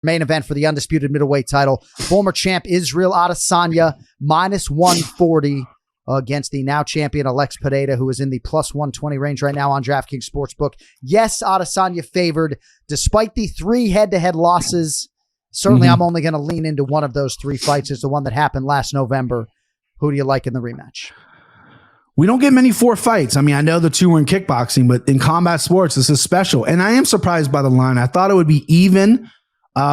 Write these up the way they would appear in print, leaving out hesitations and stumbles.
Main event for the undisputed middleweight title. Former champ Israel Adesanya minus 140 against the now champion Alex Pereira, who is in the plus 120 range right now on DraftKings Sportsbook. Yes, Adesanya favored despite the 3 head-to-head losses. Certainly, I'm only going to lean into one of those 3 fights. Is the one that happened last November. Who do you like in the rematch? We don't get many 4 fights. I mean, I know the 2 were in kickboxing, but in combat sports, this is special. And I am surprised by the line. I thought it would be even,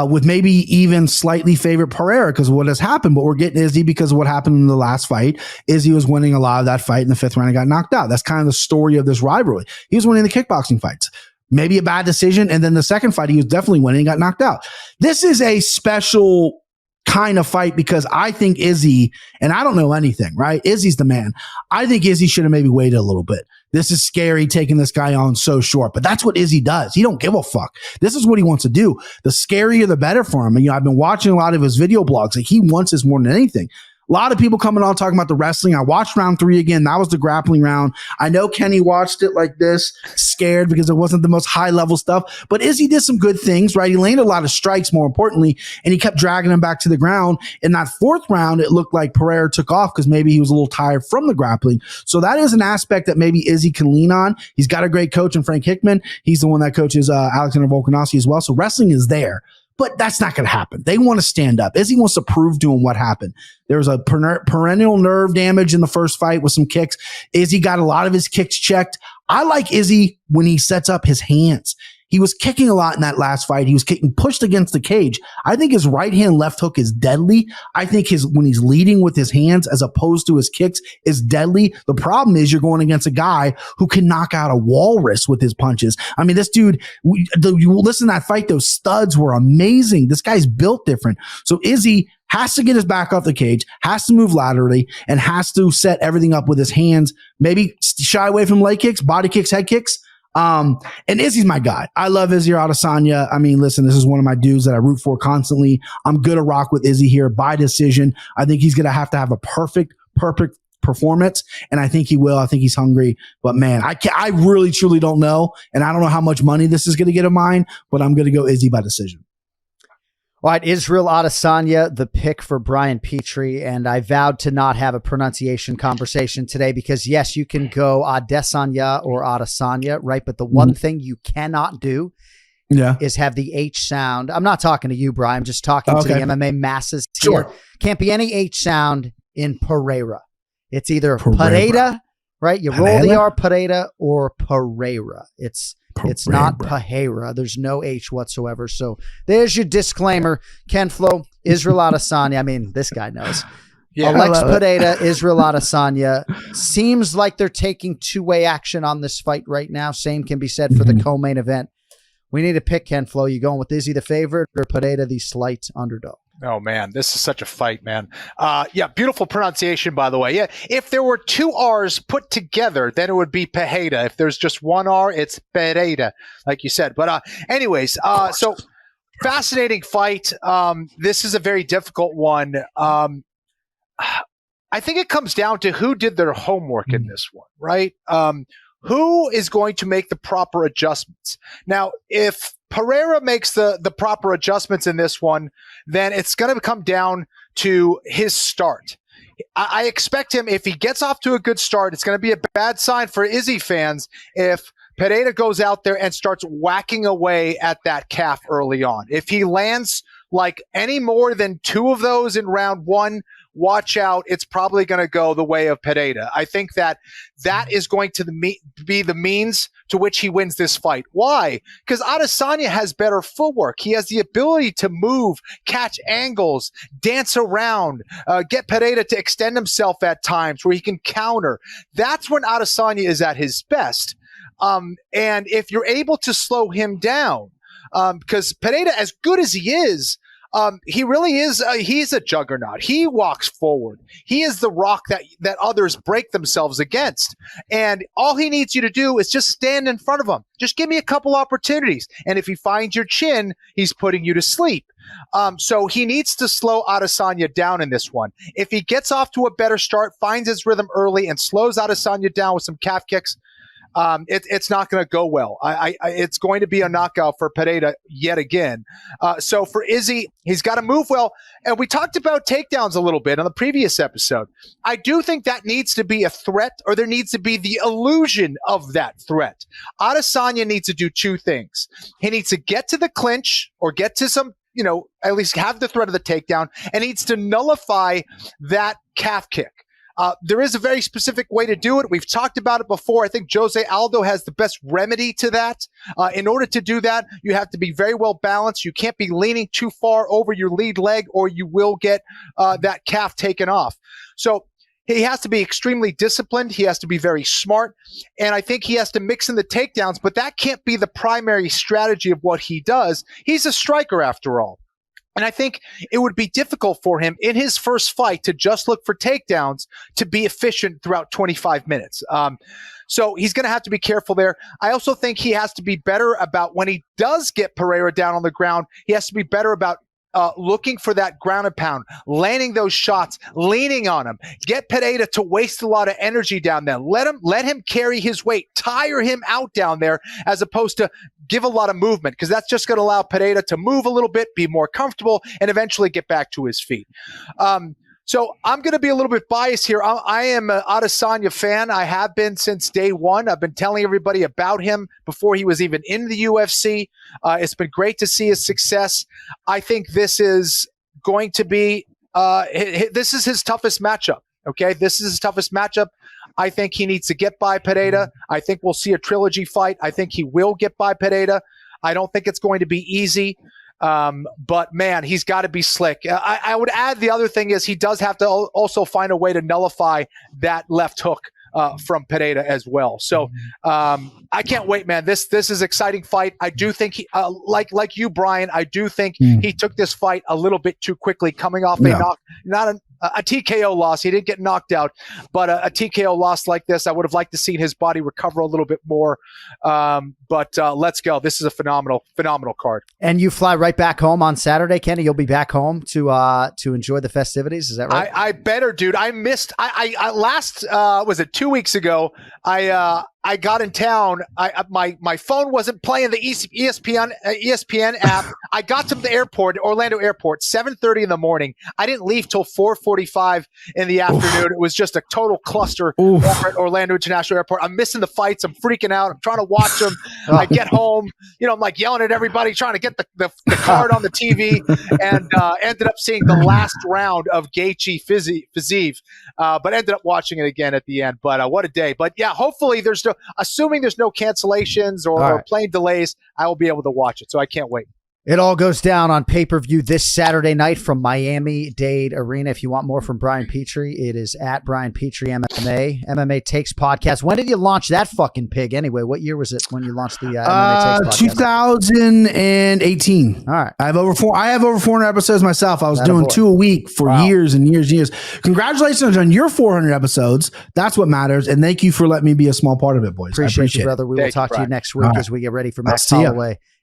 with maybe even slightly favored Pereira because of what has happened. But we're getting Izzy because of what happened in the last fight. Izzy was winning a lot of that fight in the 5th round and got knocked out. That's kind of the story of this rivalry. He was winning the kickboxing fights. Maybe a bad decision. And then the second fight, he was definitely winning and got knocked out. This is a special kind of fight because I think Izzy, and I don't know anything, right? Izzy's the man. I think Izzy should have maybe waited a little bit. This is scary taking this guy on so short, but that's what Izzy does. He don't give a fuck. This is what he wants to do. The scarier, the better for him. And, I've been watching a lot of his video blogs. Like, he wants this more than anything. A lot of people coming on talking about the wrestling. I watched round 3 again. That was the grappling round. I know Kenny watched it like this, scared because it wasn't the most high level stuff, but Izzy did some good things, right? He landed a lot of strikes, more importantly, and he kept dragging him back to the ground. In that 4th round, it looked like Pereira took off because maybe he was a little tired from the grappling. So that is an aspect that maybe Izzy can lean on. He's got a great coach in Frank Hickman. He's the one that coaches Alexander Volkanovski as well. So wrestling is there. But that's not going to happen. They want to stand up. Izzy wants to prove to him what happened. There was a perennial nerve damage in the first fight with some kicks. Izzy got a lot of his kicks checked. I like Izzy when he sets up his hands. He was kicking a lot in that last fight. He was getting pushed against the cage. I think his right hand left hook is deadly. I think when he's leading with his hands as opposed to his kicks is deadly. The problem is you're going against a guy who can knock out a walrus with his punches. I mean, this dude, you listen to that fight, those studs were amazing. This guy's built different. So Izzy has to get his back off the cage, has to move laterally, and has to set everything up with his hands. Maybe shy away from leg kicks, body kicks, head kicks. And Izzy's my guy. I love Izzy Adesanya. I mean, listen, this is one of my dudes that I root for constantly. I'm going to rock with Izzy here by decision. I think he's going to have a perfect performance, and I think he will. I think he's hungry. But man, I really truly don't know, and I don't know how much money this is going to get of mine, but I'm going to go Izzy by decision. All right, Israel Adesanya, the pick for Brian Petrie, and I vowed to not have a pronunciation conversation today because, yes, you can go Adesanya or Adesanya, right? But the one thing you cannot do is have the H sound. I'm not talking to you, Brian. I'm just talking to the MMA masses here. Sure. Can't be any H sound in Pereira. It's either Pereira, right? You roll the R, Pereira, or Pereira. It's not Pereira. There's no H whatsoever. So there's your disclaimer. Ken-Flo, Israel Adesanya. I mean, this guy knows. Yeah, Alex Pereira, Israel Adesanya. Seems like they're taking 2-way action on this fight right now. Same can be said for the co-main event. We need to pick, Ken-Flo. You going with Izzy the favorite or Pereira the slight underdog? Oh, man, this is such a fight, man. Yeah, beautiful pronunciation, by the way. Yeah, if there were 2 R's put together, then it would be Pereira. If there's just 1 R, it's Pereira, like you said. But anyways, so fascinating fight. This is a very difficult one. I think it comes down to who did their homework in this one, right? Who is going to make the proper adjustments? Now, if Pereira makes the proper adjustments in this one, then it's going to come down to his start. I expect him, if he gets off to a good start, it's going to be a bad sign for Izzy fans if Pereira goes out there and starts whacking away at that calf early on. If he lands like any more than 2 of those in round 1, watch out. It's probably going to go the way of Pereira. I think that is going to be the means to which he wins this fight. Why? Because Adesanya has better footwork. He has the ability to move, catch angles, dance around, get Pereira to extend himself at times where he can counter. That's when Adesanya is at his best. And if you're able to slow him down, because Pereira, as good as he is, he really is. He's a juggernaut. He walks forward. He is the rock that others break themselves against. And all he needs you to do is just stand in front of him. Just give me a couple opportunities. And if he finds your chin, he's putting you to sleep. So he needs to slow Adesanya down in this one. If he gets off to a better start, finds his rhythm early, and slows Adesanya down with some calf kicks, it's not going to go well. It's going to be a knockout for Pereira yet again. So for Izzy, he's got to move well. And we talked about takedowns a little bit on the previous episode. I do think that needs to be a threat, or there needs to be the illusion of that threat. Adesanya needs to do two things. He needs to get to the clinch or get to some, at least have the threat of the takedown, and needs to nullify that calf kick. There is a very specific way to do it. We've talked about it before. I think Jose Aldo has the best remedy to that. In order to do that, you have to be very well balanced. You can't be leaning too far over your lead leg, or you will get that calf taken off. So he has to be extremely disciplined. He has to be very smart. And I think he has to mix in the takedowns, but that can't be the primary strategy of what he does. He's a striker after all. And I think it would be difficult for him in his first fight to just look for takedowns to be efficient throughout 25 minutes. So he's going to have to be careful there. I also think he has to be better about when he does get Pereira down on the ground, he has to be better about looking for that ground and pound, landing those shots, leaning on him, get Pereira to waste a lot of energy down there. Let him carry his weight, tire him out down there, as opposed to give a lot of movement, because that's just going to allow Pereira to move a little bit, be more comfortable, and eventually get back to his feet. So I'm going to be a little bit biased here. I am an Adesanya fan. I have been since day one. I've been telling everybody about him before he was even in the UFC. It's been great to see his success. I think this is going to be this is his toughest matchup. Okay, this is his toughest matchup. I think he needs to get by Pereira. I think we'll see a trilogy fight. I think he will get by Pereira. I don't think it's going to be easy. But man, he's got to be slick. I would add the other thing is he does have to also find a way to nullify that left hook from Pereira as well. So I can't wait, man. This is an exciting fight. I do think he, like you, Brian, I do think he took this fight a little bit too quickly, coming off a TKO loss. He didn't get knocked out, but a TKO loss like this, I would have liked to see his body recover a little bit more. But let's go. This is a phenomenal card. And you fly right back home on Saturday, Kenny. You'll be back home to enjoy the festivities. Is that right? I better, dude. I missed. I last was it 2 weeks ago? I got in town. My phone wasn't playing the ESPN app. I got to the airport, Orlando Airport, 7:30 in the morning. I didn't leave till 4:45 in the afternoon. It was just a total cluster over at Orlando International Airport. I'm missing the fights. I'm freaking out. I'm trying to watch them. I get home, I'm like yelling at everybody, trying to get the card on the TV, and ended up seeing the last round of Gaethje Fiziev, but ended up watching it again at the end. But what a day. But yeah, hopefully assuming there's no cancellations or plane delays, I will be able to watch it. So I can't wait. It all goes down on pay-per-view this Saturday night from Miami-Dade Arena. If you want more from Brian Petrie, it is at Brian Petrie MMA Takes Podcast. When did you launch that fucking pig anyway? What year was it when you launched the MMA Takes Podcast? 2018. All right. I have over 400 episodes myself. I was doing 2 a week for years and years and years. Congratulations on your 400 episodes. That's what matters. And thank you for letting me be a small part of it, boys. Appreciate you, brother. We will talk to you next week as we get ready for Max Holloway